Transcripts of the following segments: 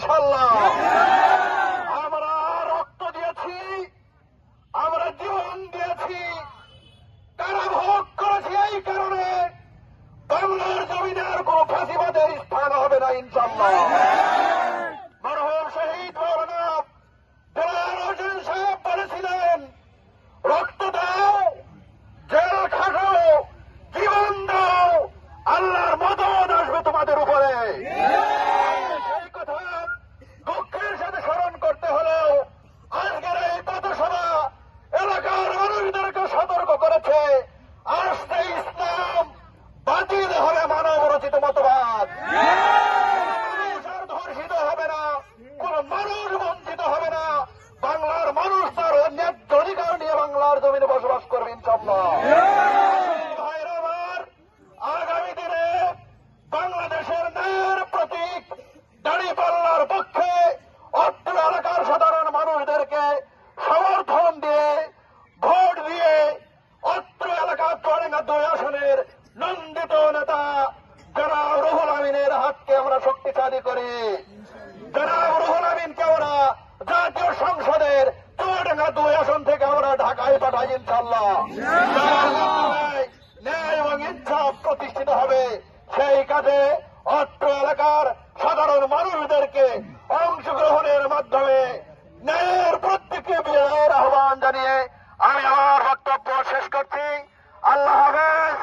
ইনশাআল্লাহ। আমরা রক্ত দিয়েছি, আমরা জীবন দিয়েছি, কারাভোগ করেছি। এই কারণে বাংলার জমিনের কোন ফাঁসিবাদের স্থান হবে না ইনশাআল্লাহ। মরহুম শহীদ মৌলানা দেলোয়ার হোসেন সাহেব বলেছিলেন, রক্ত দাও, জেল খাটো, জীবন দাও, আল্লাহর মদদ আসবে তোমাদের উপরে। সেই কথা দুঃখের সাথে স্মরণ করতে হলেও আজকের এই পথসভা এলাকার মানুষদেরকে সতর্ক করেছে, আসতে ইসলাম, বাতিল হবে মানব রচিত মতবাদ। মানুষ আর ধর্ষিত হবে না, কোন মানুষ বঞ্চিত হবে না। বাংলার মানুষ তার ন্যায্য অধিকার নিয়ে বাংলার জমিনে বসবাস করবে ইনশাআল্লাহ। ভাইরা আমার, আগামী দিনে বাংলাদেশের ন্যায়ের প্রতীক দাঁড়িপাল্লার পক্ষে অত্র এলাকার সাধারণ মানুষদেরকে সমর্থন দিয়ে, ভোট দিয়ে অত্র এলাকার চুয়াডাঙ্গা 2 আসনের নন্দিত নেতা জনাব রুহুল আমিনের হাতকে আমরা শক্তিশালী করি। জনাব রুহুল আমিনকে আমরা জাতীয় সংসদের চুয়াডাঙ্গা 2 আসন থেকে আমরা ঢাকায় পাঠাই ইনশাআল্লাহ। ন্যায় এবং ইনসাফ প্রতিষ্ঠিত হবে, সেই কাজে অত্র এলাকার সাধারণ মানুষদেরকে অংশগ্রহণের মাধ্যমে ন্যায়ের প্রত্যেকে বিজয়ের আহ্বান জানিয়ে আমি আমার বক্তব্য শেষ করছি। আল্লাহ হাফেজ।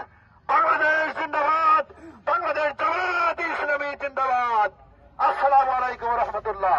বাংলাদেশ জিন্দাবাদ, বাংলাদেশ জামায়াত ইসলামী জিন্দাবাদ। আসসালামু আলাইকুম রহমতুল্লাহ।